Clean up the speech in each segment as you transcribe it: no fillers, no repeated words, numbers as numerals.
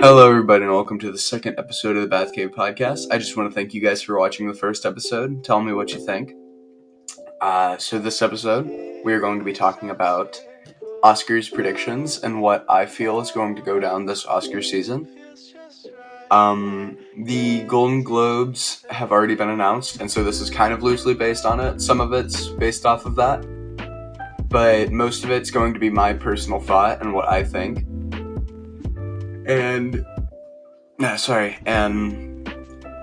Hello, everybody, and welcome to the second episode of the Bathcave podcast. I just want to thank you guys for watching the first episode. Tell me what you think. So this episode, we are going to be talking about Oscars predictions and what I feel is going to go down this Oscar season. The Golden Globes have already been announced, and so this is kind of loosely based on it. Some of it's based off of that, but most of it's going to be my personal thought and what I think. And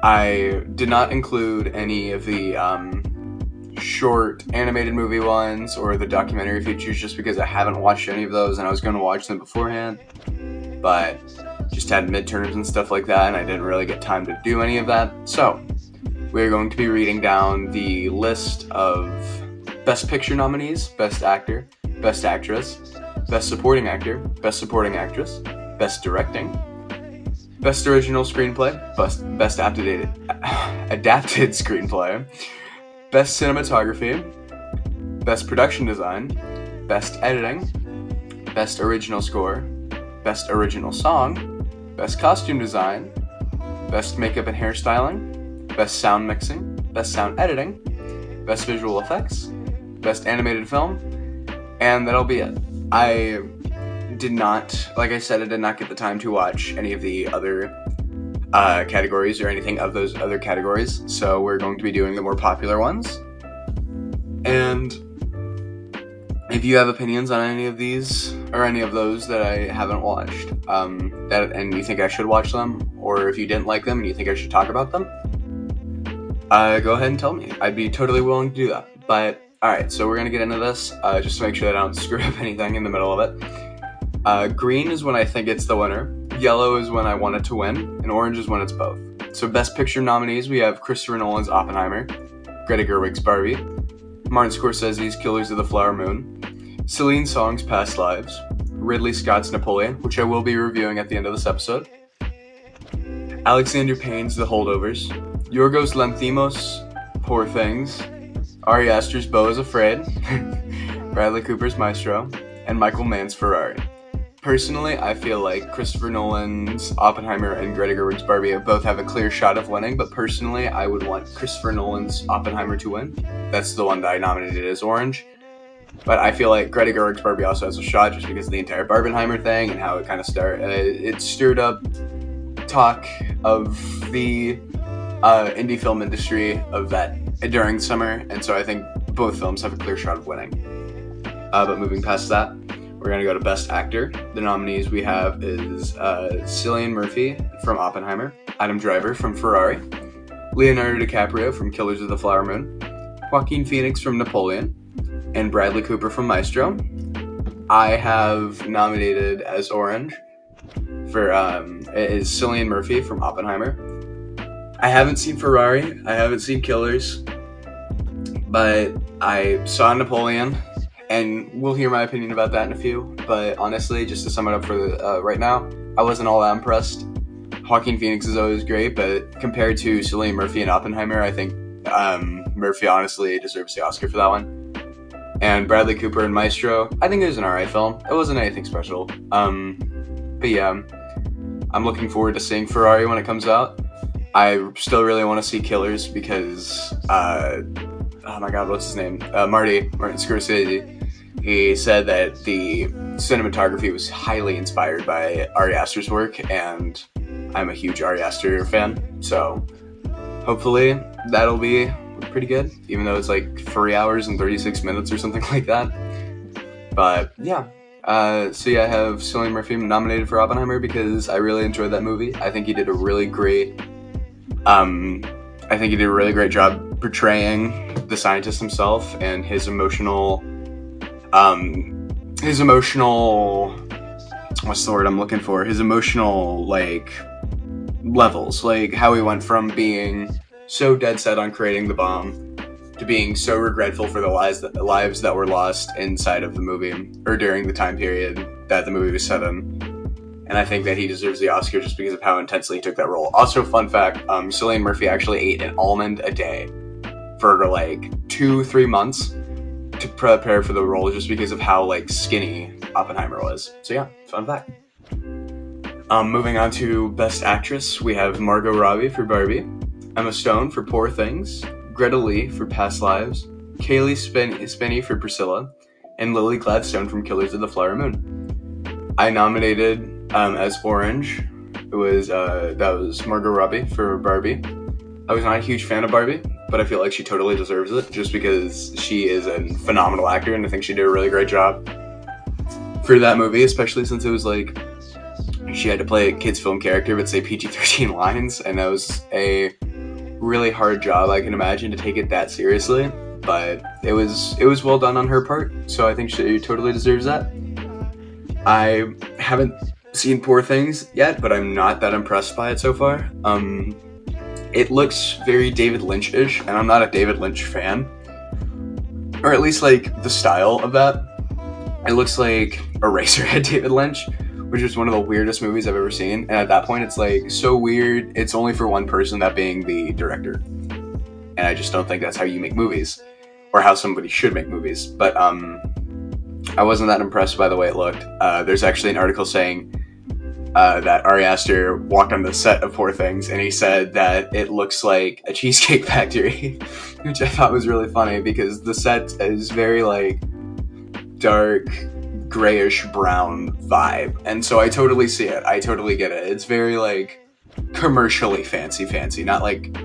I did not include any of the short animated movie ones or the documentary features just because I haven't watched any of those and I was going to watch them beforehand, but just had midterms and stuff like that and I didn't really get time to do any of that. So we're going to be reading down the list of Best Picture nominees: Best Actor, Best Actress, Best Supporting Actor, Best Supporting Actress, Best Directing, Best Original Screenplay, Best Adapted Screenplay, Best Cinematography, Best Production Design, Best Editing, Best Original Score, Best Original Song, Best Costume Design, Best Makeup and Hairstyling, Best Sound Mixing, Best Sound Editing, Best Visual Effects, Best Animated Film, and that'll be it. I did not get the time to watch any of the other categories or anything of those other categories, so we're going to be doing the more popular ones. And if you have opinions on any of these or any of those that I haven't watched, and you think I should watch them, or if you didn't like them and you think I should talk about them, go ahead and tell me. I'd be totally willing to do that. But alright, so we're going to get into this, just to make sure that I don't screw up anything in the middle of it. Green is when I think it's the winner, yellow is when I want it to win, and orange is when it's both. So Best Picture nominees, we have Christopher Nolan's Oppenheimer, Greta Gerwig's Barbie, Martin Scorsese's Killers of the Flower Moon, Celine Song's Past Lives, Ridley Scott's Napoleon, which I will be reviewing at the end of this episode, Alexander Payne's The Holdovers, Yorgos Lanthimos' Poor Things, Ari Aster's Beau is Afraid, Bradley Cooper's Maestro, and Michael Mann's Ferrari. Personally, I feel like Christopher Nolan's Oppenheimer and Greta Gerwig's Barbie both have a clear shot of winning, but personally, I would want Christopher Nolan's Oppenheimer to win. That's the one that I nominated as orange. But I feel like Greta Gerwig's Barbie also has a shot just because of the entire Barbenheimer thing and how it kind of it stirred up talk of the indie film industry of that during summer, and so I think both films have a clear shot of winning. But moving past that, we're going to go to Best Actor. The nominees we have is Cillian Murphy from Oppenheimer, Adam Driver from Ferrari, Leonardo DiCaprio from Killers of the Flower Moon, Joaquin Phoenix from Napoleon, and Bradley Cooper from Maestro. I have nominated as orange for is Cillian Murphy from Oppenheimer. I haven't seen Ferrari, I haven't seen Killers, but I saw Napoleon, and we'll hear my opinion about that in a few. But honestly, just to sum it up for right now, I wasn't all that impressed. Joaquin Phoenix is always great, but compared to Cillian Murphy and Oppenheimer, I think Murphy honestly deserves the Oscar for that one. And Bradley Cooper and Maestro, I think it was an alright film. It wasn't anything special. But yeah, I'm looking forward to seeing Ferrari when it comes out. I still really want to see Killers because, oh my god, what's his name? Martin Scorsese. He said that the cinematography was highly inspired by Ari Aster's work, and I'm a huge Ari Aster fan, so hopefully that'll be pretty good, even though it's like 3 hours and 36 minutes or something like that. But yeah, I have Cillian Murphy nominated for Oppenheimer because I really enjoyed that movie. I think he did a really great job portraying the scientist himself and his emotional what's the word I'm looking for? His emotional, levels. Like, how he went from being so dead set on creating the bomb to being so regretful for the lives that were lost inside of the movie, or during the time period that the movie was set in. And I think that he deserves the Oscar just because of how intensely he took that role. Also, fun fact, Cillian Murphy actually ate an almond a day for 2-3 months to prepare for the role just because of how skinny Oppenheimer was. So yeah, fun fact. Moving on to Best Actress, we have Margot Robbie for Barbie, Emma Stone for Poor Things, Greta Lee for Past Lives, Kaylee Spinney for Priscilla, and Lily Gladstone from Killers of the Flower Moon. I nominated as Orange. That was Margot Robbie for Barbie. I was not a huge fan of Barbie, but I feel like she totally deserves it just because she is a phenomenal actor, and I think she did a really great job for that movie, especially since it was like she had to play a kid's film character but say PG-13 lines, and that was a really hard job, I can imagine, to take it that seriously. But it was well done on her part, so I think she totally deserves that. I haven't seen Poor Things yet, but I'm not that impressed by it so far. It looks very David Lynch-ish, and I'm not a David Lynch fan. Or at least, like, the style of that. It looks like Eraserhead David Lynch, which is one of the weirdest movies I've ever seen. And at that point, it's, like, so weird. It's only for one person, that being the director. And I just don't think that's how you make movies. Or how somebody should make movies. But, I wasn't that impressed by the way it looked. There's actually an article saying that Ari Aster walked on the set of Poor Things, and he said that it looks like a Cheesecake Factory, which I thought was really funny because the set is very like dark, grayish brown vibe, and so I totally see it. I totally get it. It's very like commercially fancy, not like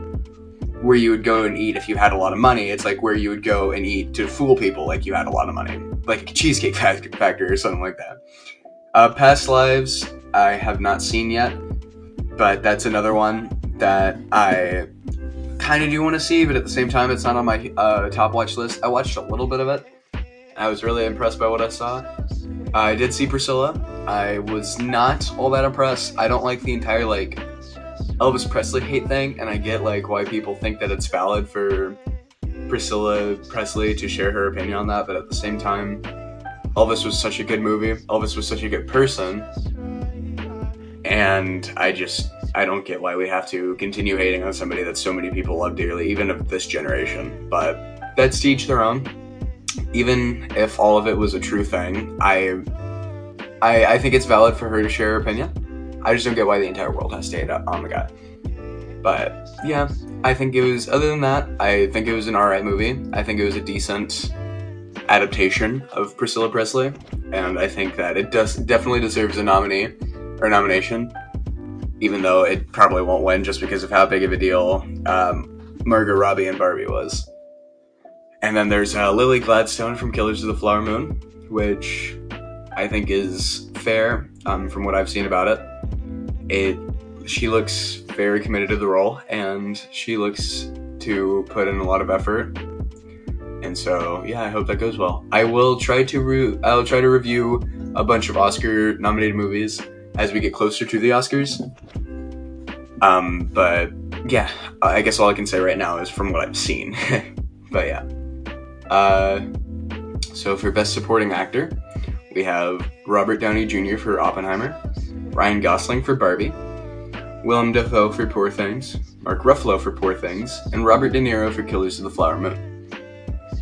where you would go and eat if you had a lot of money. It's like where you would go and eat to fool people like you had a lot of money, like a Cheesecake Factory or something like that. Past Lives, I have not seen yet, but that's another one that I kind of do want to see, but at the same time, it's not on my top watch list. I watched a little bit of it. I was really impressed by what I saw. I did see Priscilla. I was not all that impressed. I don't like the entire, like, Elvis Presley hate thing, and I get, like, why people think that it's valid for Priscilla Presley to share her opinion on that, but at the same time, Elvis was such a good movie. Elvis was such a good person. And I don't get why we have to continue hating on somebody that so many people love dearly, even of this generation. But that's to each their own. Even if all of it was a true thing, I think it's valid for her to share her opinion. I just don't get why the entire world has to hate on the guy. But yeah, I think it was, other than that, I think it was an alright movie. I think it was a decent adaptation of Priscilla Presley, and I think that it definitely deserves a nomination, even though it probably won't win just because of how big of a deal Margot Robbie and Barbie was. And then there's Lily Gladstone from Killers of the Flower Moon, which I think is fair from what I've seen about it. She looks very committed to the role, and she looks to put in a lot of effort. And so, yeah, I hope that goes well. I will try to review a bunch of Oscar-nominated movies as we get closer to the Oscars. But yeah, I guess all I can say right now is from what I've seen. But yeah. So for Best Supporting Actor, we have Robert Downey Jr. for Oppenheimer, Ryan Gosling for Barbie, Willem Dafoe for Poor Things, Mark Ruffalo for Poor Things, and Robert De Niro for Killers of the Flower Moon.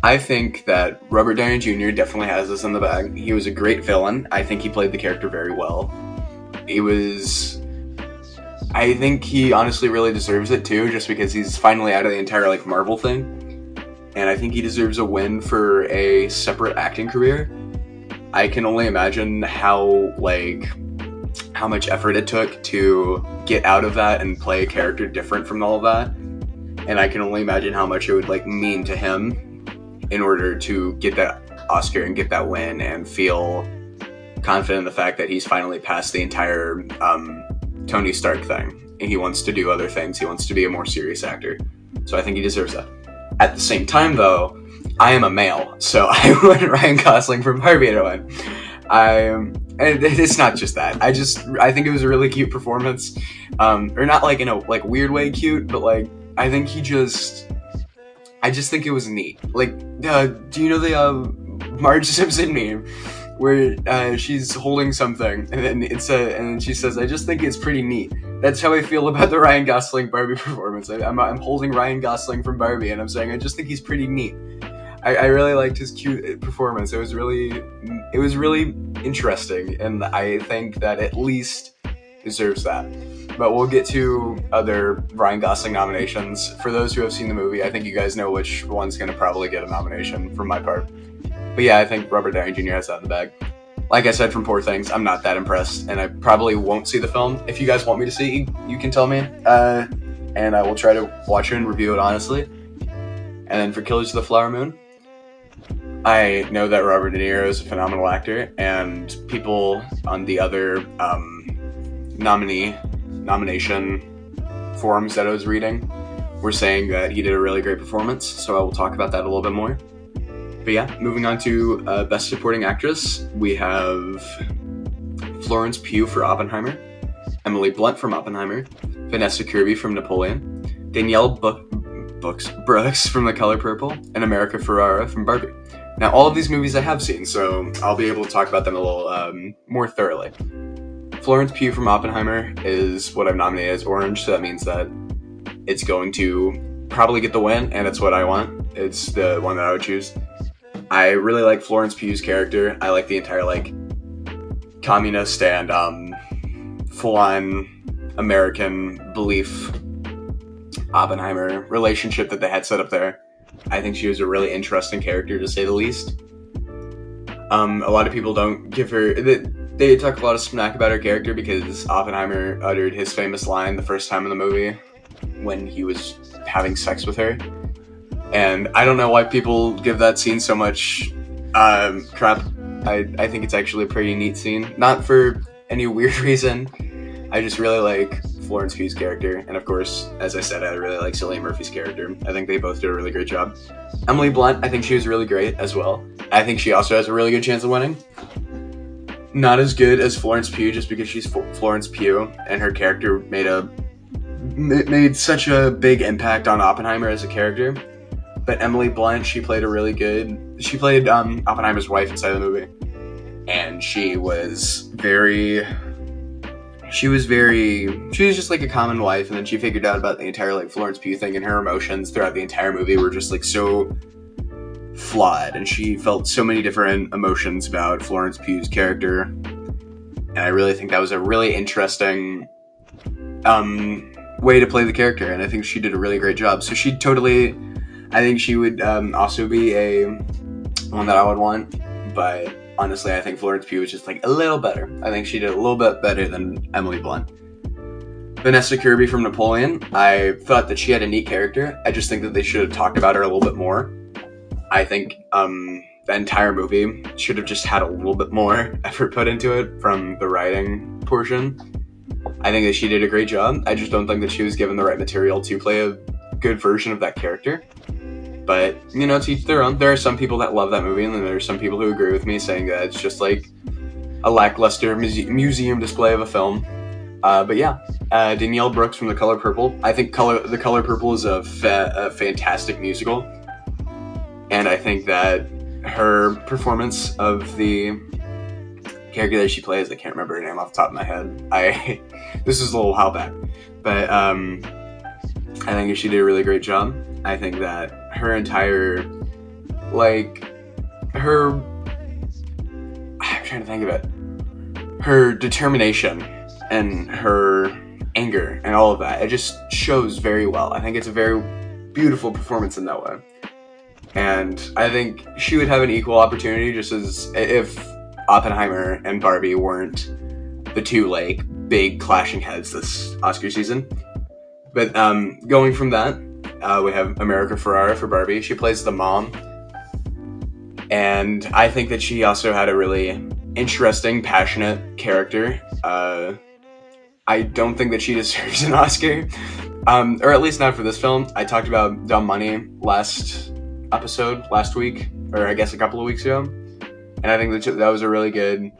I think that Robert Downey Jr. definitely has this in the bag. He was a great villain. I think he played the character very well. I think he honestly really deserves it too, just because he's finally out of the entire like Marvel thing. And I think he deserves a win for a separate acting career. I can only imagine how much effort it took to get out of that and play a character different from all of that. And I can only imagine how much it would mean to him in order to get that Oscar and get that win and feel confident in the fact that he's finally past the entire Tony Stark thing. And he wants to do other things. He wants to be a more serious actor. So I think he deserves that. At the same time, though, I am a male, so I want Ryan Gosling from Barbie to win. And it's not just that. I think it was a really cute performance. Or not in a weird way cute, but I think I just think it was neat. Do you know the Marge Simpson meme where she's holding something and then she says, "I just think it's pretty neat." That's how I feel about the Ryan Gosling Barbie performance. I'm holding Ryan Gosling from Barbie and I'm saying I just think he's pretty neat. I really liked his cute performance. It was really interesting, and I think that at least deserves that. But we'll get to other Ryan Gosling nominations. For those who have seen the movie, I think you guys know which one's going to probably get a nomination from my part. But yeah, I think Robert Downey Jr. has that in the bag. Like I said from Poor Things, I'm not that impressed, and I probably won't see the film. If you guys want me to see, you can tell me, and I will try to watch it and review it honestly. And then for Killers of the Flower Moon, I know that Robert De Niro is a phenomenal actor, and people on the other nomination forums that I was reading were saying that he did a really great performance, so I will talk about that a little bit more. But yeah, moving on to Best Supporting Actress, we have Florence Pugh for Oppenheimer, Emily Blunt from Oppenheimer, Vanessa Kirby from Napoleon, Danielle Brooks from The Color Purple, and America Ferrera from Barbie. Now, all of these movies I have seen, so I'll be able to talk about them a little more thoroughly. Florence Pugh from Oppenheimer is what I've nominated as Orange, so that means that it's going to probably get the win, and it's what I want. It's the one that I would choose. I really like Florence Pugh's character. I like the entire, communist and full-on American belief Oppenheimer relationship that they had set up there. I think she was a really interesting character, to say the least. A lot of people don't give her... They talk a lot of smack about her character because Oppenheimer uttered his famous line the first time in the movie when he was having sex with her. And I don't know why people give that scene so much crap. I think it's actually a pretty neat scene. Not for any weird reason. I just really like Florence Pugh's character. And of course, as I said, I really like Cillian Murphy's character. I think they both did a really great job. Emily Blunt, I think she was really great as well. I think she also has a really good chance of winning. Not as good as Florence Pugh, just because she's Florence Pugh, and her character made such a big impact on Oppenheimer as a character. But Emily Blunt, she played Oppenheimer's wife inside the movie, and she was just like a common wife, and then she figured out about the entire Florence Pugh thing, and her emotions throughout the entire movie were just so flawed, and she felt so many different emotions about Florence Pugh's character, and I really think that was a really interesting way to play the character, and I think she did a really great job. So I think she would also be one that I would want, but honestly, I think Florence Pugh was just a little better. I think she did a little bit better than Emily Blunt. Vanessa Kirby from Napoleon, I thought that she had a neat character. I just think that they should have talked about her a little bit more. I think the entire movie should have just had a little bit more effort put into it from the writing portion. I think that she did a great job. I just don't think that she was given the right material to play a good version of that character. But, to each their own. There are some people that love that movie, and then there are some people who agree with me, saying that it's just a lackluster museum display of a film. But yeah, Danielle Brooks from The Color Purple. I think The Color Purple is a fantastic musical. And I think that her performance of the character that she plays, I can't remember her name off the top of my head. This is a little while back. But I think she did a really great job. I think that her entire, I'm trying to think of it. Her determination and her anger and all of that, it just shows very well. I think it's a very beautiful performance in that way. And I think she would have an equal opportunity, just as if Oppenheimer and Barbie weren't the two big clashing heads this Oscar season. But going from that, we have America Ferrera for Barbie. She plays the mom, and I think that she also had a really interesting, passionate character. I don't think that she deserves an Oscar, or at least not for this film. I talked about Dumb Money last week, or I guess a couple of weeks ago, and I think that was a really good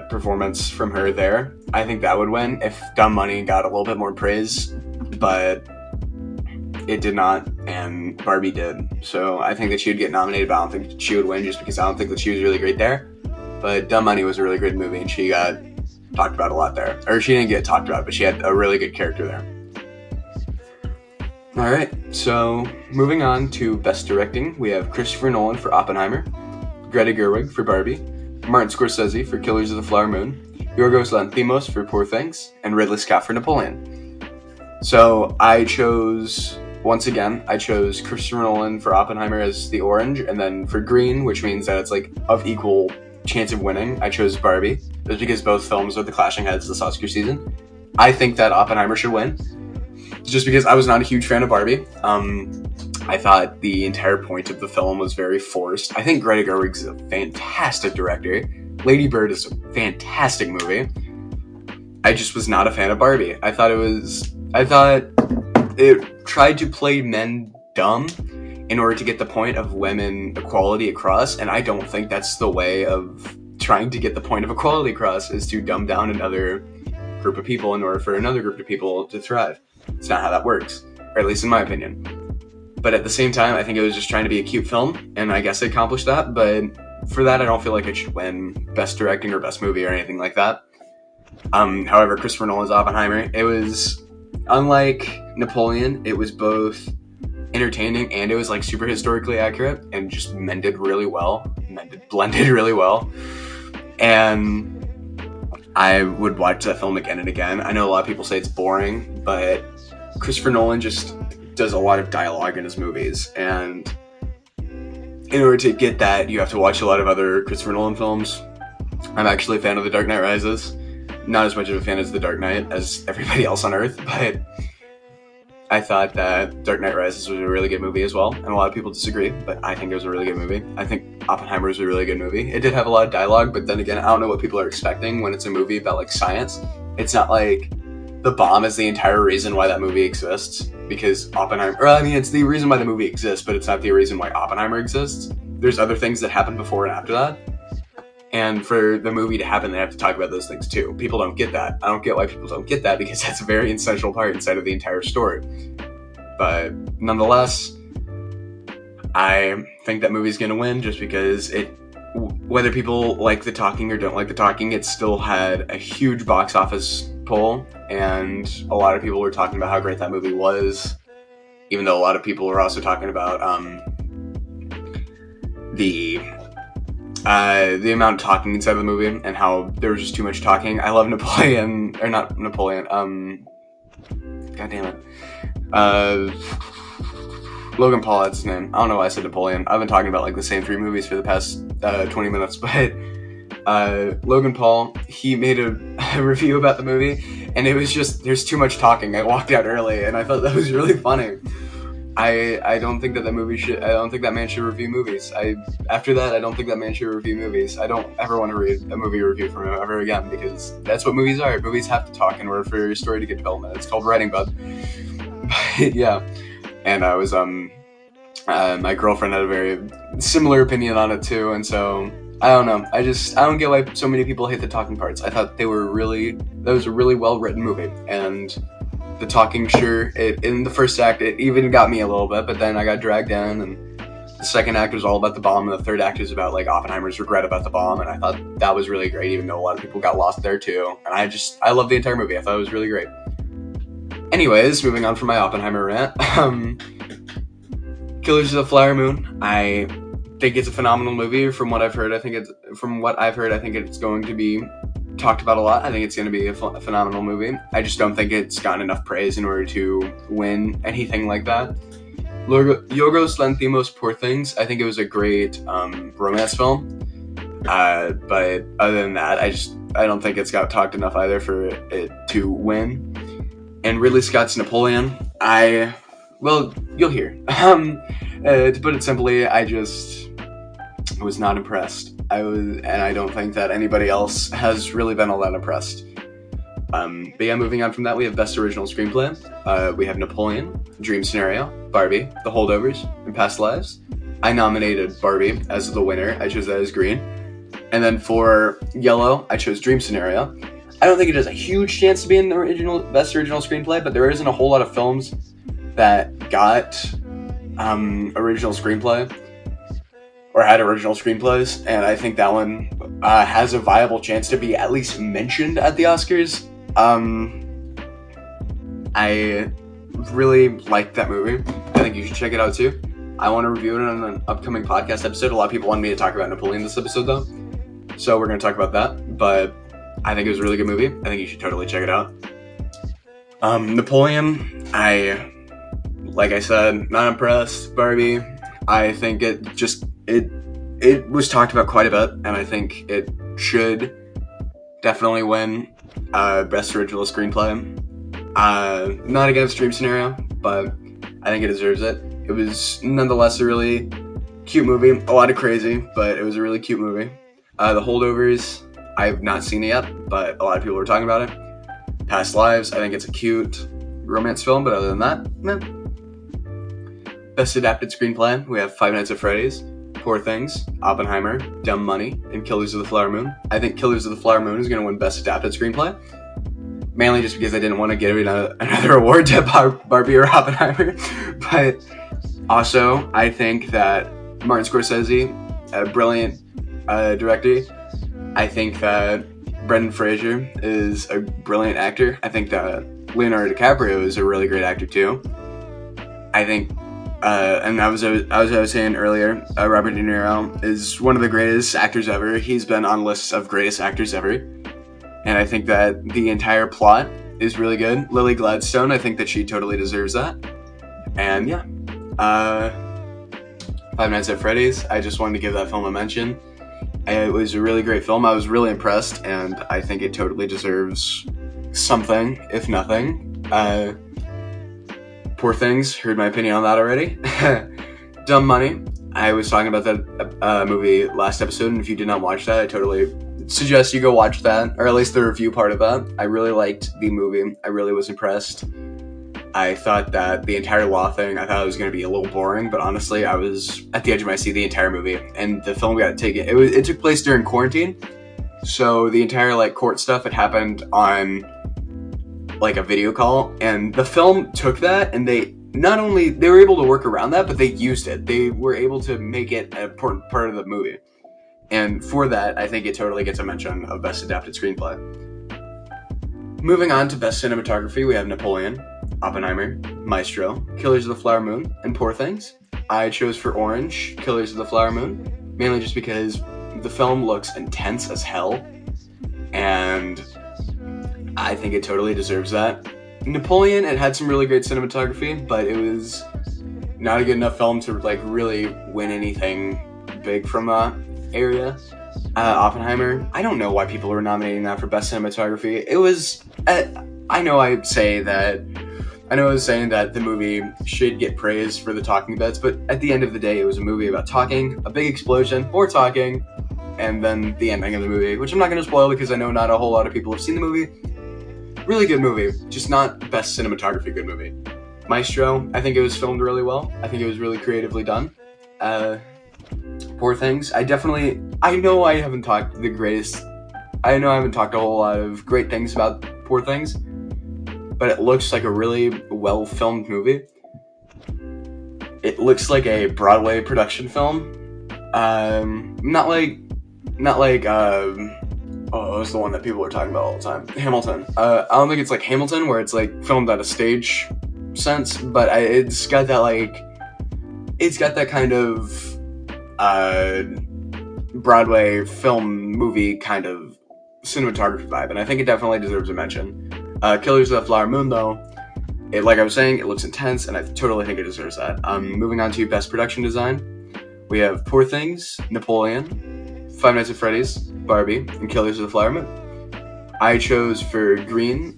performance from her there. I think that would win if Dumb Money got a little bit more praise, but it did not, and Barbie did. So I think that she would get nominated, but I don't think she would win just because I don't think that she was really great there. But Dumb Money was a really good movie, and she got talked about a lot there. Or she didn't get talked about, but she had a really good character there. Alright, so moving on to Best Directing, we have Christopher Nolan for Oppenheimer, Greta Gerwig for Barbie, Martin Scorsese for Killers of the Flower Moon, Yorgos Lanthimos for Poor Things, and Ridley Scott for Napoleon. So I chose Christopher Nolan for Oppenheimer as the orange, and then for green, which means that it's like of equal chance of winning, I chose Barbie, just because both films are the clashing heads this Oscar season. I think that Oppenheimer should win, just because I was not a huge fan of Barbie. I thought the entire point of the film was very forced. I think Greta Gerwig is a fantastic director. Lady Bird is a fantastic movie. I just was not a fan of Barbie. I thought it tried to play men dumb in order to get the point of women equality across, and I don't think that's the way of trying to get the point of equality across, is to dumb down another group of people in order for another group of people to thrive. It's not how that works, or at least in my opinion. But at the same time, I think it was just trying to be a cute film, and I guess it accomplished that, but for that, I don't feel like it should win Best Directing or Best Movie or anything like that. However, Christopher Nolan's Oppenheimer, it was, unlike Napoleon, it was both entertaining and it was like super historically accurate and just blended really well. And I would watch that film again and again. I know a lot of people say it's boring, but Christopher Nolan just does a lot of dialogue in his movies, and in order to get that, you have to watch a lot of other Christopher Nolan films. I'm actually a fan of The Dark Knight Rises. Not as much of a fan as The Dark Knight as everybody else on Earth, but I thought that Dark Knight Rises was a really good movie as well, and a lot of people disagree, but I think it was a really good movie. I think Oppenheimer was a really good movie. It did have a lot of dialogue, but then again, I don't know what people are expecting when it's a movie about like science. It's not like the bomb is the entire reason why that movie exists, because it's the reason why the movie exists, but it's not the reason why Oppenheimer exists. There's other things that happen before and after that. And for the movie to happen, they have to talk about those things too. People don't get that. I don't get why people don't get that, because that's a very essential part inside of the entire story. But nonetheless, I think that movie's gonna win, just because whether people like the talking or don't like the talking, it still had a huge box office pull, and a lot of people were talking about how great that movie was, even though a lot of people were also talking about the amount of talking inside of the movie and how there was just too much talking. I love God damn it. Logan Paul, that's his name. I don't know why I said Napoleon. I've been talking about like the same 3 movies for the past 20 minutes, but Logan Paul, he made a review about the movie, and it was just, there's too much talking. I walked out early, and I thought that was really funny. I don't think that man should review movies. After that, I don't think that man should review movies. I don't ever want to read a movie review from him ever again, because that's what movies are. Movies have to talk in order for your story to get development. It's called writing, bud. But, yeah. And I was, my girlfriend had a very similar opinion on it too, and so, I don't know. I don't get why so many people hate the talking parts. I thought that was a really well-written movie, and the talking, sure, in the first act, it even got me a little bit, but then I got dragged in, and the second act was all about the bomb, and the third act is about, like, Oppenheimer's regret about the bomb, and I thought that was really great, even though a lot of people got lost there, too, and I love the entire movie. I thought it was really great. Anyways, moving on from my Oppenheimer rant, Killers of the Flower Moon, I think it's a phenomenal movie. From what I've heard, I think it's going to be talked about a lot. I think it's going to be a phenomenal movie. I just don't think it's gotten enough praise in order to win anything like that. Yorgos Lanthimos' Poor Things, I think it was a great romance film. But other than that, I don't think it's got talked enough either for it to win. And Ridley Scott's Napoleon, you'll hear. To put it simply, I was not impressed. And I don't think that anybody else has really been all that impressed. But yeah, moving on from that, we have Best Original Screenplay. We have Napoleon, Dream Scenario, Barbie, The Holdovers, and Past Lives. I nominated Barbie as the winner. I chose that as green. And then for yellow, I chose Dream Scenario. I don't think it has a huge chance to be in the Best Original Screenplay, but there isn't a whole lot of films that got original screenplay or had original screenplays, and I think that one has a viable chance to be at least mentioned at the Oscars. I really liked that movie. I think you should check it out too. I want to review it on an upcoming podcast episode. A lot of people wanted me to talk about Napoleon this episode though, so we're going to talk about that. But I think it was a really good movie. I think you should totally check it out. Napoleon, like I said, not impressed. Barbie, I think it was talked about quite a bit, and I think it should definitely win Best Original Screenplay. Not against Dream Scenario, but I think it deserves it. It was nonetheless a really cute movie. A lot of crazy, but it was a really cute movie. The Holdovers, I've not seen it yet, but a lot of people were talking about it. Past Lives, I think it's a cute romance film, but other than that, meh. Best Adapted Screenplay, we have Five Nights at Freddy's, Poor Things, Oppenheimer, Dumb Money, and Killers of the Flower Moon. I think Killers of the Flower Moon is going to win Best Adapted Screenplay, mainly just because I didn't want to give another award to Barbie or Oppenheimer. But also, I think that Martin Scorsese, a brilliant director. I think that Brendan Fraser is a brilliant actor. I think that Leonardo DiCaprio is a really great actor too. I think, and as I was saying earlier, Robert De Niro is one of the greatest actors ever. He's been on lists of greatest actors ever. And I think that the entire plot is really good. Lily Gladstone, I think that she totally deserves that. And yeah, Five Nights at Freddy's, I just wanted to give that film a mention. It was a really great film. I was really impressed, and I think it totally deserves something, if nothing. Poor Things, heard my opinion on that already. Dumb Money, I was talking about that movie last episode, and if you did not watch that, I totally suggest you go watch that, or at least the review part of that. I really liked the movie. I really was impressed. I thought that the entire law thing, I thought it was going to be a little boring, but honestly, I was at the edge of my seat the entire movie. And the film got taken. It took place during quarantine, so the entire court stuff had happened on a video call, and the film took that, and they were able to work around that, but they used it. They were able to make it an important part of the movie, and for that, I think it totally gets a mention of Best Adapted Screenplay. Moving on to Best Cinematography, we have Napoleon, Oppenheimer, Maestro, Killers of the Flower Moon, and Poor Things. I chose for Orange, Killers of the Flower Moon, mainly just because the film looks intense as hell, and I think it totally deserves that. Napoleon, it had some really great cinematography, but it was not a good enough film to really win anything big from that area. Oppenheimer, I don't know why people were nominating that for Best Cinematography. It was, I know I was saying that the movie should get praise for the talking bits, but at the end of the day, it was a movie about talking, a big explosion, more talking, and then the ending of the movie, which I'm not going to spoil because I know not a whole lot of people have seen the movie. Really good movie, just not Best Cinematography good movie. Maestro, I think it was filmed really well. I think it was really creatively done. Poor Things, I know I haven't talked a whole lot of great things about Poor Things, but it looks like a really well-filmed movie. It looks like a Broadway production film. Not like what was the one that people were talking about all the time? Hamilton. I don't think it's like Hamilton, where it's filmed at a stage sense, but it's got that kind of Broadway film movie kind of cinematography vibe, and I think it definitely deserves a mention. Killers of the Flower Moon, though, like I was saying, it looks intense, and I totally think it deserves that. Moving on to Best Production Design, we have Poor Things, Napoleon, Five Nights at Freddy's, Barbie, and Killers of the Flower Moon. I chose for Green,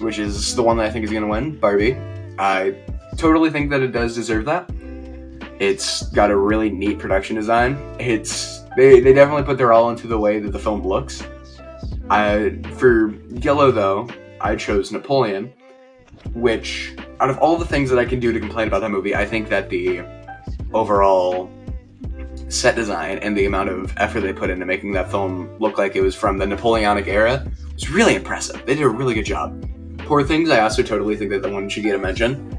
which is the one that I think is going to win, Barbie. I totally think that it does deserve that. It's got a really neat production design. They definitely put their all into the way that the film looks. For Yellow, though, I chose Napoleon, which, out of all the things that I can do to complain about that movie, I think that the overall set design and the amount of effort they put into making that film look like it was from the Napoleonic era was really impressive. They did a really good job. Poor Things, I also totally think that the one should get a mention.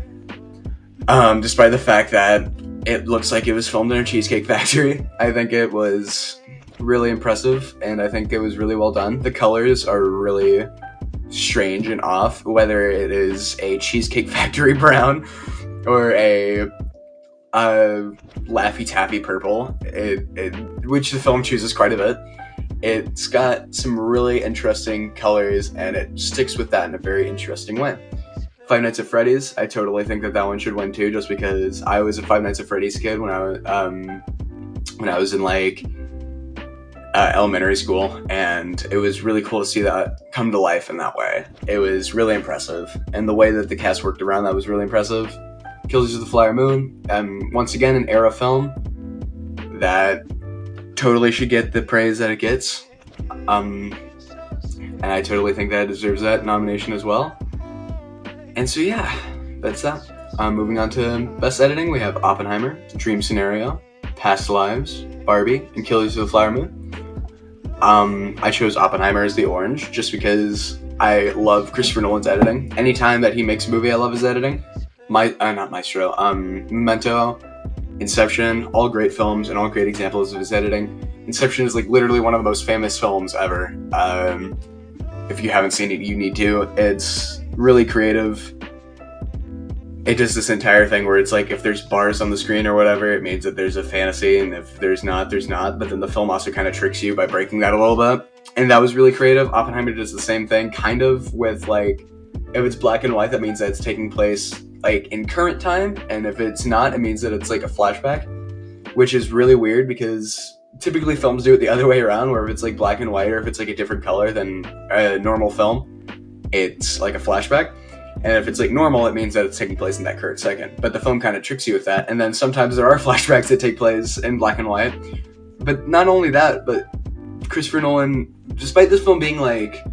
Despite the fact that it looks like it was filmed in a cheesecake factory. I think it was really impressive, and I think it was really well done. The colors are really strange and off, whether it is a cheesecake factory brown or a Laffy Taffy purple, which the film chooses quite a bit. It's got some really interesting colors, and it sticks with that in a very interesting way. Five Nights at Freddy's, I totally think that one should win too, just because I was a Five Nights at Freddy's kid when I was in like elementary school, and it was really cool to see that come to life in that way. It was really impressive, and the way that the cast worked around that was really impressive. Killers of the Flower Moon, once again an era film that totally should get the praise that it gets, and I totally think that it deserves that nomination as well. And so yeah, that's that. Moving on to Best Editing, we have Oppenheimer, Dream Scenario, Past Lives, Barbie, and Killers of the Flower Moon. I chose Oppenheimer as the orange just because I love Christopher Nolan's editing. Anytime that he makes a movie, I love his editing. Memento, Inception, all great films and all great examples of his editing. Inception is like literally one of the most famous films ever. If you haven't seen it, you need to. It's really creative. It does this entire thing where it's like if there's bars on the screen or whatever, it means that there's a fantasy, and if there's not, there's not. But then the film also kind of tricks you by breaking that a little bit. And that was really creative. Oppenheimer does the same thing, kind of, with like, if it's black and white, that means that it's taking place like in current time, and if it's not, it means that it's like a flashback, which is really weird because typically films do it the other way around, where if it's like black and white or if it's like a different color than a normal film, it's like a flashback. And if it's like normal, it means that it's taking place in that current second. But the film kind of tricks you with that. And then sometimes there are flashbacks that take place in black and white. But not only that, but Christopher Nolan, despite this film being like,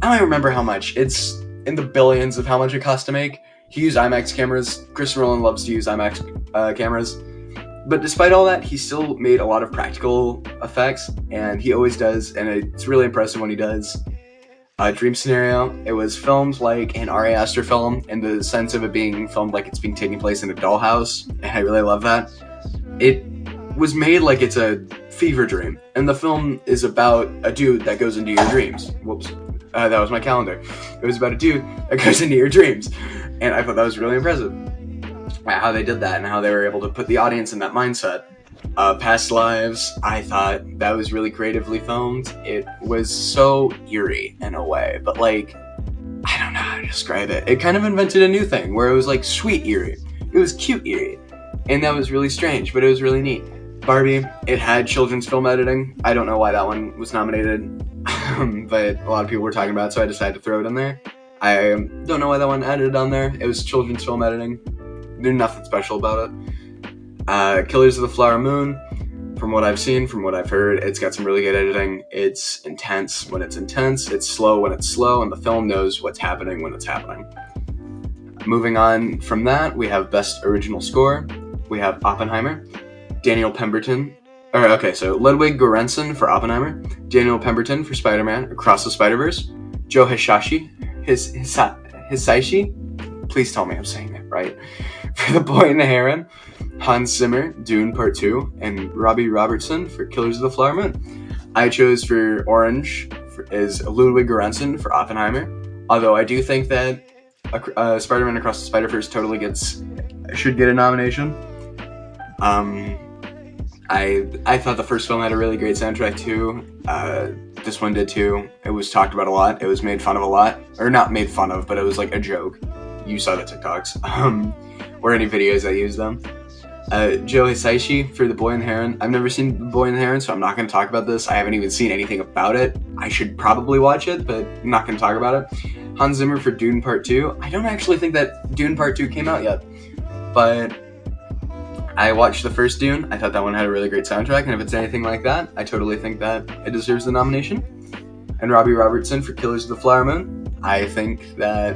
I don't remember how much, it's in the billions of how much it cost to make. He used IMAX cameras. Christopher Nolan loves to use IMAX cameras. But despite all that, he still made a lot of practical effects, and he always does, and it's really impressive when he does. Dream Scenario, it was filmed like an Ari Aster film, in the sense of it being filmed like it's being taking place in a dollhouse, and I really love that. It was made like it's a fever dream, and the film is about a dude that goes into your dreams. Whoops, that was my calendar. It was about a dude that goes into your dreams, and I thought that was really impressive. How they did that and how they were able to put the audience in that mindset. Past Lives, I thought that was really creatively filmed. It was so eerie in a way, but like, I don't know how to describe it. It kind of invented a new thing where it was like sweet eerie. It was cute eerie, and that was really strange, but it was really neat. Barbie, it had children's film editing. I don't know why that one was nominated, but a lot of people were talking about it, so I decided to throw it in there. I don't know why that one added on there. It was children's film editing. There's nothing special about it. Killers of the Flower Moon, from what I've seen, from what I've heard, it's got some really good editing. It's intense when it's intense, it's slow when it's slow, and the film knows what's happening when it's happening. Moving on from that, we have Best Original Score. We have Oppenheimer, Ludwig Göransson for Oppenheimer, Daniel Pemberton for Spider-Man Across the Spider-Verse, Joe Hisaishi, please tell me I'm saying that right, for The Boy and the Heron, Hans Zimmer, Dune Part 2, and Robbie Robertson for Killers of the Flower Moon. I chose for Orange is Ludwig Göransson for Oppenheimer, although I do think that Spider-Man Across the Spider-Verse totally should get a nomination. I thought the first film had a really great soundtrack too. This one did too. It was talked about a lot. It was made fun of a lot. Or not made fun of, but it was like a joke. You saw the TikToks. Or any videos that use them. Joe Hisaishi for The Boy and the Heron. I've never seen The Boy and the Heron, so I'm not going to talk about this. I haven't even seen anything about it. I should probably watch it, but I'm not going to talk about it. Hans Zimmer for Dune Part 2. I don't actually think that Dune Part 2 came out yet, but I watched the first Dune. I thought that one had a really great soundtrack, and if it's anything like that, I totally think that it deserves the nomination. And Robbie Robertson for Killers of the Flower Moon. I think that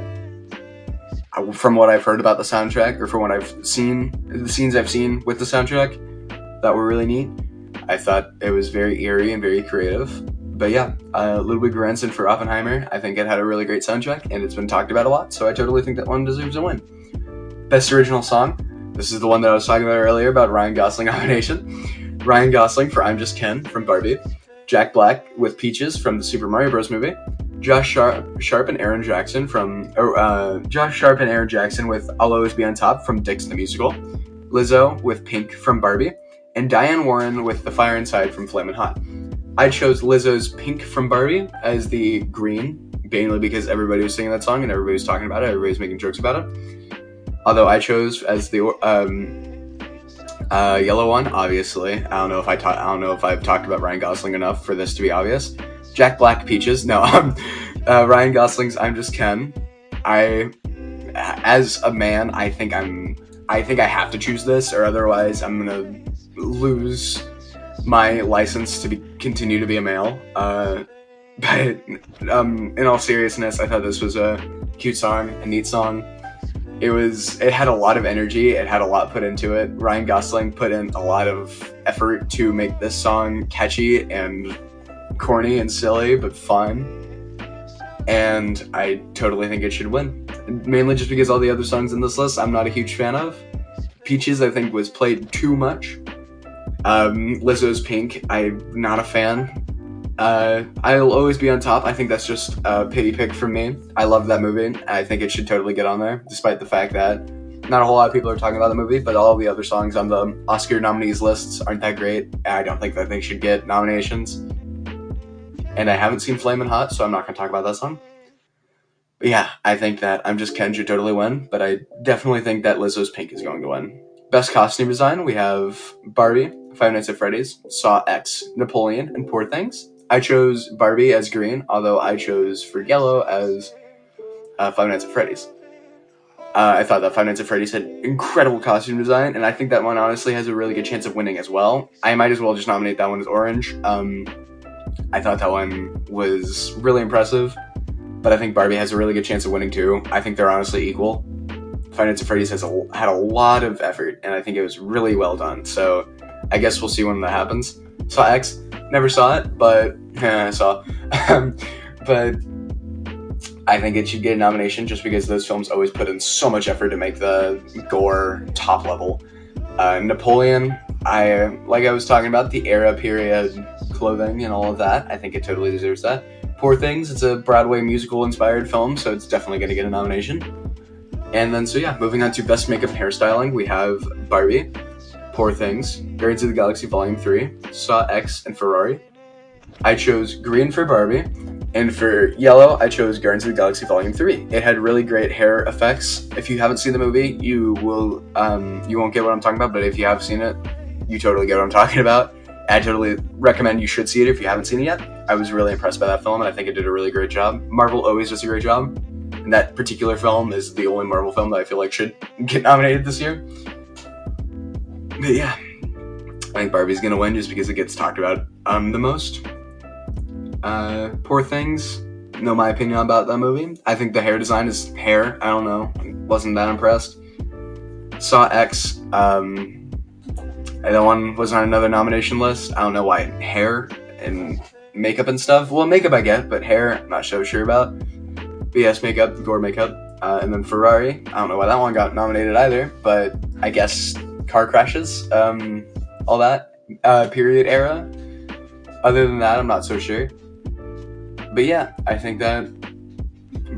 from what I've heard about the soundtrack, or from what I've seen, the scenes I've seen with the soundtrack that were really neat, I thought it was very eerie and very creative. But yeah, Ludwig Göransson for Oppenheimer, I think it had a really great soundtrack, and it's been talked about a lot, so I totally think that one deserves a win. Best Original Song, this is the one that I was talking about earlier about Ryan Gosling nomination. Ryan Gosling for I'm Just Ken from Barbie, Jack Black with Peaches from the Super Mario Bros. Movie, Josh Sharp and Aaron Jackson with I'll Always Be on Top from Dix the Musical, Lizzo with Pink from Barbie, and Diane Warren with The Fire Inside from Flamin' Hot. I chose Lizzo's Pink from Barbie as the green, mainly because everybody was singing that song and everybody was talking about it, everybody was making jokes about it. Although I chose as the yellow one, obviously. I don't know if I've talked about Ryan Gosling enough for this to be obvious. Jack Black, Peaches. No, Ryan Gosling's I'm Just Ken. As a man, I think I have to choose this, or otherwise I'm gonna lose my license to continue to be a male. But in all seriousness, I thought this was a cute song, a neat song. It had a lot of energy, it had a lot put into it. Ryan Gosling put in a lot of effort to make this song catchy and corny and silly, but fun. And I totally think it should win. Mainly just because all the other songs in this list I'm not a huge fan of. Peaches, I think, was played too much. Lizzo's Pink, I'm not a fan. I'll Always Be on Top, I think that's just a pity pick from me. I love that movie. I think it should totally get on there, despite the fact that not a whole lot of people are talking about the movie, but all the other songs on the Oscar nominees lists aren't that great. I don't think that they should get nominations. And I haven't seen Flamin' Hot, so I'm not going to talk about that song. But yeah, I think that I'm Just Ken should totally win, but I definitely think that Lizzo's Pink is going to win. Best costume design, we have Barbie, Five Nights at Freddy's, Saw X, Napoleon, and Poor Things. I chose Barbie as green, although I chose for yellow as Five Nights at Freddy's. I thought that Five Nights at Freddy's had incredible costume design, and I think that one honestly has a really good chance of winning as well. I might as well just nominate that one as orange. I thought that one was really impressive, but I think Barbie has a really good chance of winning too. I think they're honestly equal. Five Nights at Freddy's had a lot of effort, and I think it was really well done, so I guess we'll see when that happens. Saw X, never saw it, but I saw. But I think it should get a nomination just because those films always put in so much effort to make the gore top level. Napoleon, I was talking about, the era period clothing and all of that, I think it totally deserves that. Poor Things, it's a Broadway musical inspired film, so it's definitely going to get a nomination. And then, so yeah, moving on to Best Makeup and Hairstyling, we have Barbie, Poor Things, Guardians of the Galaxy Volume 3, Saw X, and Ferrari. I chose green for Barbie, and for yellow, I chose Guardians of the Galaxy Volume 3. It had really great hair effects. If you haven't seen the movie, you won't get what I'm talking about, but if you have seen it, you totally get what I'm talking about. I totally recommend you should see it if you haven't seen it yet. I was really impressed by that film, and I think it did a really great job. Marvel always does a great job, and that particular film is the only Marvel film that I feel like should get nominated this year. But yeah, I think Barbie's gonna win just because it gets talked about the most. Poor Things, know my opinion about that movie. I think the hair design is hair. I don't know, wasn't that impressed. Saw X, that one was on another nomination list. I don't know why. Hair and makeup and stuff. Well, makeup I get, but hair, I'm not so sure about. But yes, makeup, gore makeup. And then Ferrari, I don't know why that one got nominated either, but I guess car crashes, all that, period era. Other than that, I'm not so sure. But yeah, I think that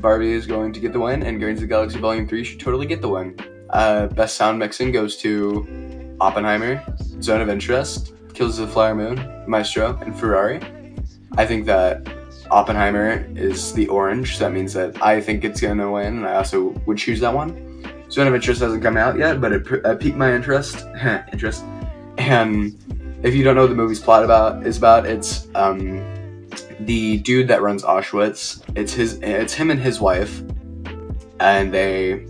Barbie is going to get the win, and Guardians of the Galaxy Volume 3 should totally get the win. Best sound mixing goes to Oppenheimer, Zone of Interest, Killers of the Flower Moon, Maestro, and Ferrari. I think that Oppenheimer is the orange, so that means that I think it's going to win, and I also would choose that one. Zone of Interest hasn't come out yet, but it piqued my interest. And if you don't know what the movie's plot is about, it's the dude that runs Auschwitz. It's him and his wife, and they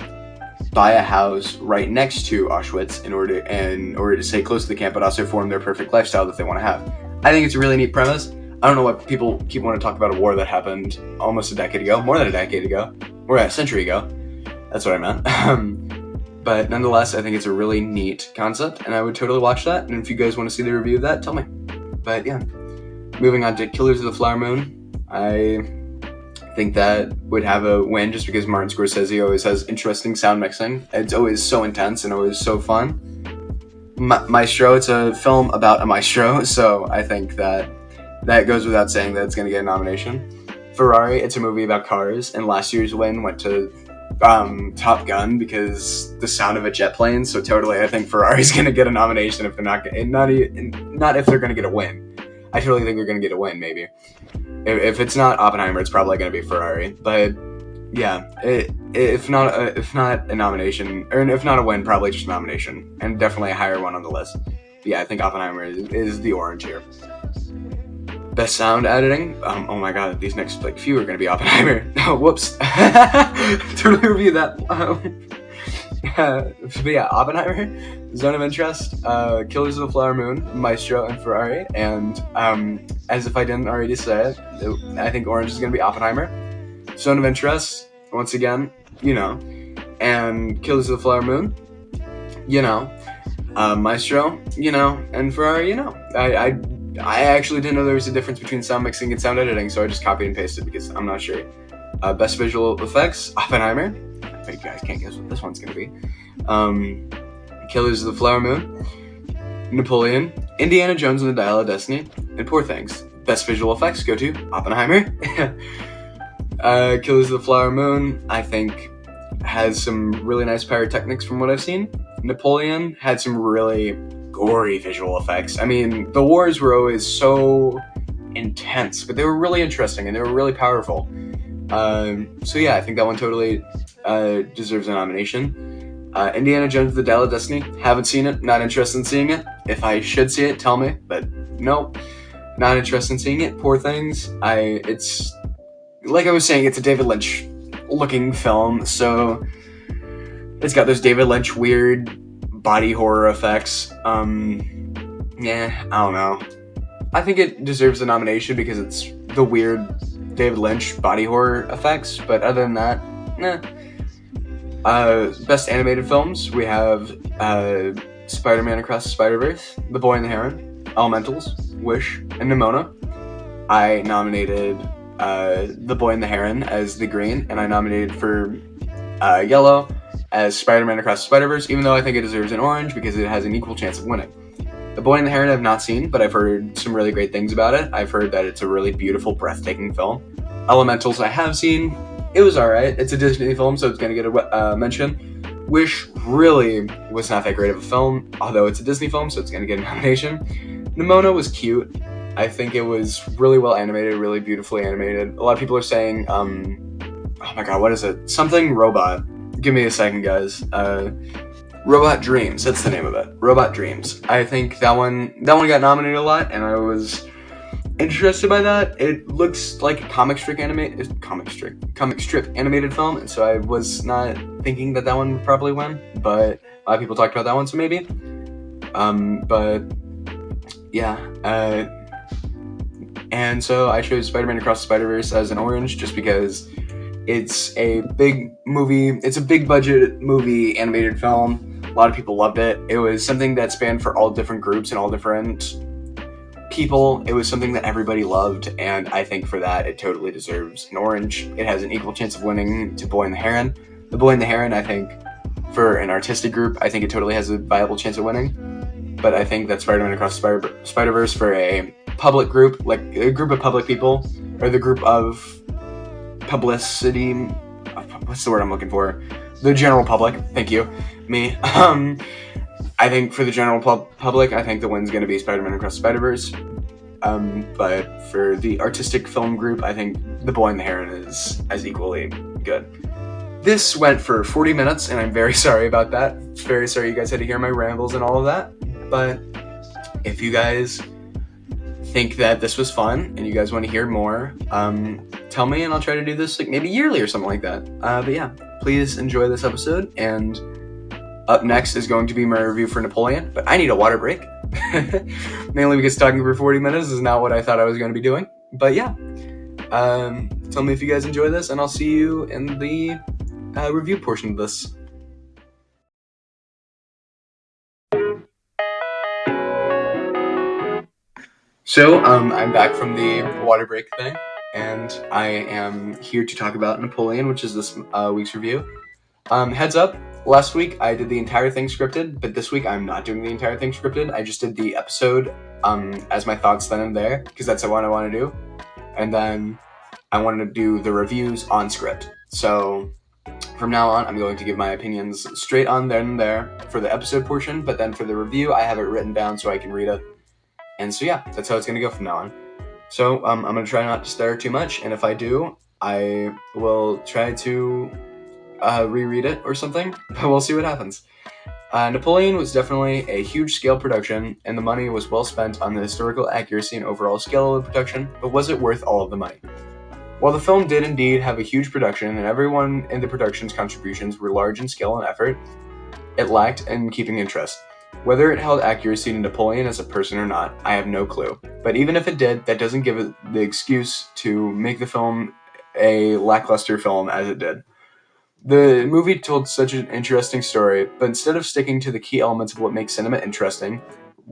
buy a house right next to Auschwitz in order to stay close to the camp, but also form their perfect lifestyle that they want to have. I think it's a really neat premise. I don't know why people keep wanting to talk about a war that happened almost a decade ago, more than a decade ago, or a century ago. That's what I meant. But nonetheless, I think it's a really neat concept, and I would totally watch that. And if you guys want to see the review of that, tell me. But yeah, moving on to Killers of the Flower Moon, I think that would have a win just because Martin Scorsese always has interesting sound mixing. It's always so intense and always so fun. Maestro, it's a film about a maestro, so I think that goes without saying that it's going to get a nomination. Ferrari, it's a movie about cars, and last year's win went to Top Gun because the sound of a jet plane. So totally, I think Ferrari's going to get a nomination if they're not if they're going to get a win. I totally think they're going to get a win, maybe. If it's not Oppenheimer, it's probably going to be Ferrari. But yeah, if not a nomination, or if not a win, probably just a nomination, and definitely a higher one on the list. But yeah, I think Oppenheimer is the orange here. Best sound editing. Oh my god, these next few are going to be Oppenheimer. Oh, whoops. Totally review that. But yeah, Oppenheimer, Zone of Interest, Killers of the Flower Moon, Maestro, and Ferrari. And as if I didn't already say it, I think orange is going to be Oppenheimer. Zone of Interest, once again, and Killers of the Flower Moon, Maestro, and Ferrari, I actually didn't know there was a difference between sound mixing and sound editing, so I just copied and pasted because I'm not sure. Best visual effects, Oppenheimer. I bet you guys can't guess what this one's gonna be. Killers of the Flower Moon, Napoleon, Indiana Jones and the Dial of Destiny, and Poor Things. Best visual effects go to Oppenheimer. Killers of the Flower Moon, I think, has some really nice pyrotechnics from what I've seen. Napoleon had some really gory visual effects. I mean, the wars were always so intense, but they were really interesting and they were really powerful. So yeah, I think that one totally deserves a nomination. Indiana Jones the Dial of Destiny, haven't seen it, not interested in seeing it. If I should see it, tell me, but nope, not interested in seeing it. Poor Things, it's like I was saying, it's a David Lynch looking film, so it's got those David Lynch weird body horror effects. I don't know. I think it deserves a nomination because it's the weird David Lynch body horror effects, but other than that, best animated films, we have Spider-Man Across the Spider-Verse, The Boy and the Heron, Elementals, Wish, and Nimona. I nominated The Boy and the Heron as the green, and I nominated for yellow as Spider-Man Across the Spider-Verse, even though I think it deserves an orange because it has an equal chance of winning. The Boy and the Heron I've not seen, but I've heard some really great things about it. I've heard that it's a really beautiful, breathtaking film. Elementals I have seen. It was alright. It's a Disney film, so it's going to get a mention. Wish really was not that great of a film, although it's a Disney film, so it's going to get a nomination. Nimona was cute. I think it was really well animated, really beautifully animated. A lot of people are saying, oh my god, what is it? Something Robot. Give me a second, guys. Robot Dreams, that's the name of it. Robot Dreams. I think that one got nominated a lot, and I was interested by that. It looks like a comic strip animated film, and so I was not thinking that one would probably win, but a lot of people talked about that one, so maybe. But yeah. And so I chose Spider-Man Across the Spider-Verse as an orange just because it's a big movie. It's a big budget movie, animated film. A lot of people loved it. It was something that spanned for all different groups and all different people. It was something that everybody loved, and I think for that, it totally deserves an orange. It has an equal chance of winning to Boy and the Heron. The Boy and the Heron, I think, for an artistic group, I think it totally has a viable chance of winning. But I think that Spider-Man Across the Spider-Verse for a public group, like a group of public people, or the group of publicity, what's the word I'm looking for? The general public, thank you, me. I think for the general public, I think the win's going to be Spider-Man Across the Spider-Verse. But for the artistic film group, I think The Boy and the Heron is as equally good. This went for 40 minutes, and I'm very sorry about that. Very sorry you guys had to hear my rambles and all of that. But if you guys think that this was fun and you guys want to hear more, tell me and I'll try to do this like maybe yearly or something like that. But yeah, please enjoy this episode, and up next is going to be my review for Napoleon, but I need a water break. Mainly because talking for 40 minutes is not what I thought I was going to be doing. But yeah, tell me if you guys enjoy this, and I'll see you in the review portion of this. So, I'm back from the water break thing, and I am here to talk about Napoleon, which is this week's review. Heads up, last week I did the entire thing scripted, but this week I'm not doing the entire thing scripted. I just did the episode as my thoughts then and there, because that's what I want to do. And then I wanted to do the reviews on script. So from now on, I'm going to give my opinions straight on then and there for the episode portion, but then for the review, I have it written down so I can read it And so yeah, that's how it's going to go from now on. So I'm going to try not to stutter too much, and if I do, I will try to reread it or something, but we'll see what happens. Napoleon was definitely a huge scale production, and the money was well spent on the historical accuracy and overall scale of the production, but was it worth all of the money? While the film did indeed have a huge production, and everyone in the production's contributions were large in scale and effort, it lacked in keeping interest. Whether it held accuracy to Napoleon as a person or not, I have no clue. But even if it did, that doesn't give it the excuse to make the film a lackluster film as it did. The movie told such an interesting story, but instead of sticking to the key elements of what makes cinema interesting,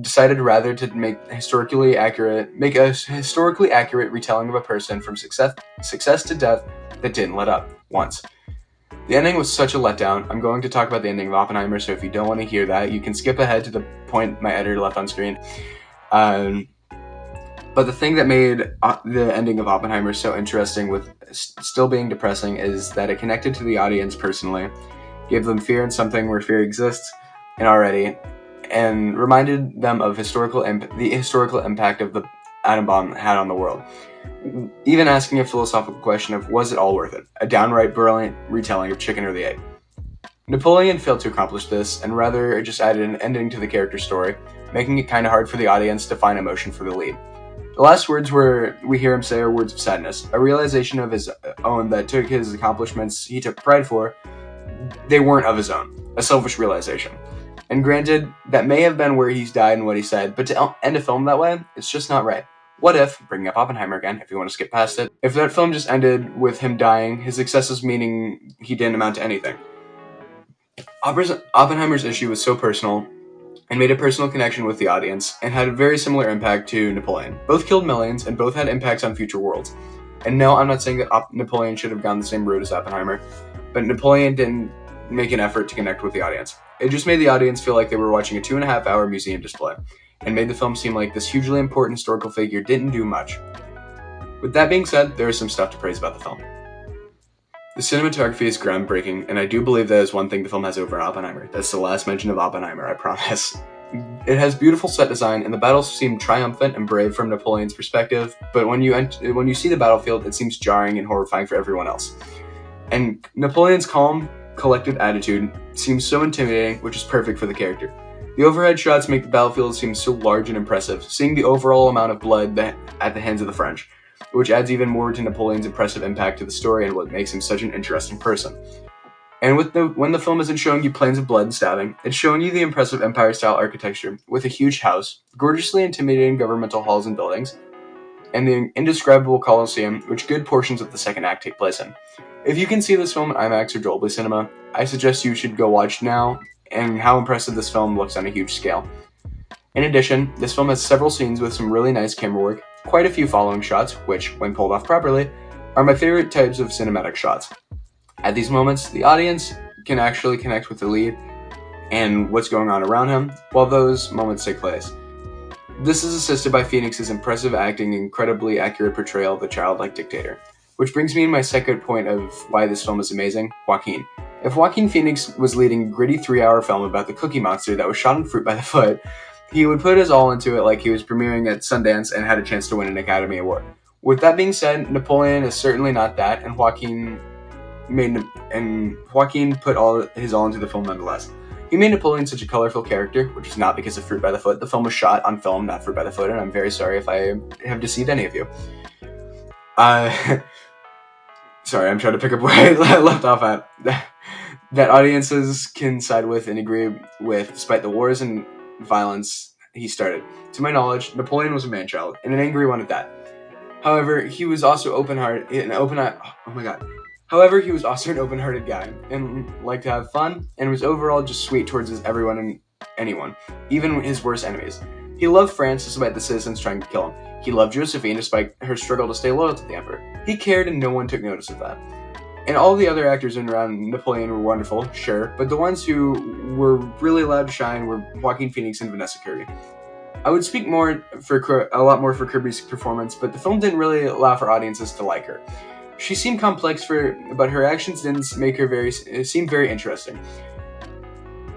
decided rather to make a historically accurate retelling of a person from success to death that didn't let up once. The ending was such a letdown. I'm going to talk about the ending of Oppenheimer, so if you don't want to hear that, you can skip ahead to the point my editor left on screen. But the thing that made the ending of Oppenheimer so interesting with still being depressing is that it connected to the audience personally, gave them fear in something where fear exists and already, and reminded them of the historical impact of the atom bomb had on the world. Even asking a philosophical question of, was it all worth it? A downright brilliant retelling of Chicken or the Egg. Napoleon failed to accomplish this, and rather just added an ending to the character's story, making it kind of hard for the audience to find emotion for the lead. The last words we hear him say are words of sadness, a realization of his own that took his accomplishments he took pride for, they weren't of his own, a selfish realization. And granted, that may have been where he's died and what he said, but to end a film that way, it's just not right. What if, bringing up Oppenheimer again, if you want to skip past it, if that film just ended with him dying, his successes meaning he didn't amount to anything? Oppenheimer's issue was so personal, and made a personal connection with the audience, and had a very similar impact to Napoleon. Both killed millions, and both had impacts on future worlds. And no, I'm not saying that Napoleon should have gone the same route as Oppenheimer, but Napoleon didn't make an effort to connect with the audience. It just made the audience feel like they were watching a 2.5-hour museum display, and made the film seem like this hugely important historical figure didn't do much. With that being said, there is some stuff to praise about the film. The cinematography is groundbreaking, and I do believe that is one thing the film has over Oppenheimer. That's the last mention of Oppenheimer, I promise. It has beautiful set design, and the battles seem triumphant and brave from Napoleon's perspective, but when you see the battlefield, it seems jarring and horrifying for everyone else. And Napoleon's calm, collected attitude seems so intimidating, which is perfect for the character. The overhead shots make the battlefield seem so large and impressive, seeing the overall amount of blood at the hands of the French, which adds even more to Napoleon's impressive impact to the story and what makes him such an interesting person. And when the film isn't showing you plains of blood and stabbing, it's showing you the impressive Empire-style architecture with a huge house, gorgeously intimidating governmental halls and buildings, and the indescribable Colosseum, which good portions of the second act take place in. If you can see this film in IMAX or Dolby Cinema, I suggest you should go watch now, and how impressive this film looks on a huge scale. In addition, this film has several scenes with some really nice camera work, quite a few following shots, which, when pulled off properly, are my favorite types of cinematic shots. At these moments, the audience can actually connect with the lead and what's going on around him, while those moments take place. This is assisted by Phoenix's impressive acting and incredibly accurate portrayal of the childlike dictator. Which brings me to my second point of why this film is amazing, Joaquin. If Joaquin Phoenix was leading a gritty 3-hour film about the Cookie Monster that was shot in fruit by the foot, he would put his all into it like he was premiering at Sundance and had a chance to win an Academy Award. With that being said, Napoleon is certainly not that, and Joaquin put his all into the film nonetheless. He made Napoleon such a colorful character, which is not because of Fruit by the Foot. The film was shot on film, not Fruit by the Foot, and I'm very sorry if I have deceived any of you. Sorry, I'm trying to pick up where I left off at. That audiences can side with and agree with, despite the wars and violence he started. To my knowledge, Napoleon was a man-child, and an angry one at that. However, he was also However, he was also an open-hearted guy, and liked to have fun, and was overall just sweet towards everyone and anyone, even his worst enemies. He loved France despite the citizens trying to kill him. He loved Josephine despite her struggle to stay loyal to the emperor. He cared and no one took notice of that. And all the other actors in around Napoleon were wonderful, sure, but the ones who were really allowed to shine were Joaquin Phoenix and Vanessa Kirby. I would speak a lot more for Kirby's performance, but the film didn't really allow for audiences to like her. She seemed complex but her actions didn't make her seem very interesting.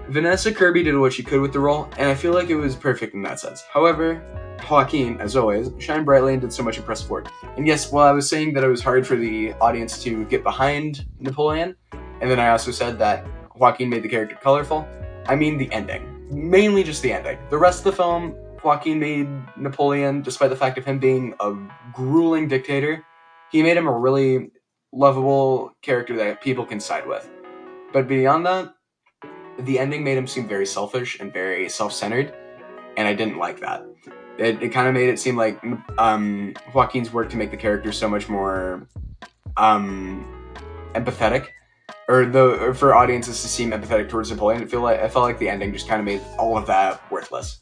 Vanessa Kirby did what she could with the role, and I feel like it was perfect in that sense. However, Joaquin, as always, shined brightly and did so much impressive work. And yes, while I was saying that it was hard for the audience to get behind Napoleon, and then I also said that Joaquin made the character colorful, I mean the ending. Mainly just the ending. The rest of the film, Joaquin made Napoleon, despite the fact of him being a grueling dictator, he made him a really lovable character that people can side with. But beyond that, the ending made him seem very selfish and very self-centered, and I didn't like that. It kind of made it seem like Joaquin's work to make the character so much more empathetic, or for audiences to seem empathetic towards Napoleon. I felt like the ending just kind of made all of that worthless.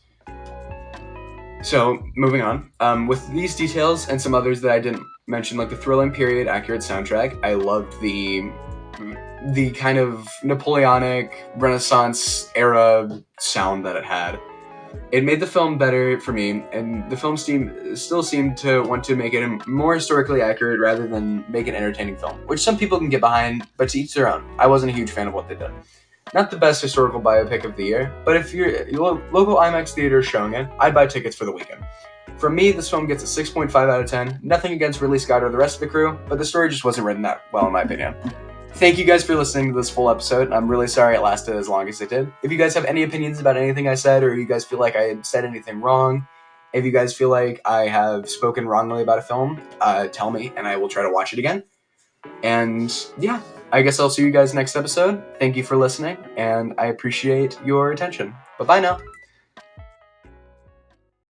So, moving on. With these details and some others that I didn't mention, like the thrilling period accurate soundtrack, I loved the kind of Napoleonic Renaissance era sound that it had. It made the film better for me, and the film still seemed to want to make it more historically accurate rather than make an entertaining film, which some people can get behind, but to each their own. I wasn't a huge fan of what they did. Not the best historical biopic of the year, but if your local IMAX theater is showing it, I'd buy tickets for the weekend. For me, this film gets a 6.5 out of 10. Nothing against Ridley Scott or the rest of the crew, but the story just wasn't written that well in my opinion. Thank you guys for listening to this full episode. I'm really sorry it lasted as long as it did. If you guys have any opinions about anything I said, or you guys feel like I had said anything wrong, if you guys feel like I have spoken wrongly about a film, tell me, and I will try to watch it again. And yeah, I guess I'll see you guys next episode. Thank you for listening, and I appreciate your attention. Bye-bye now.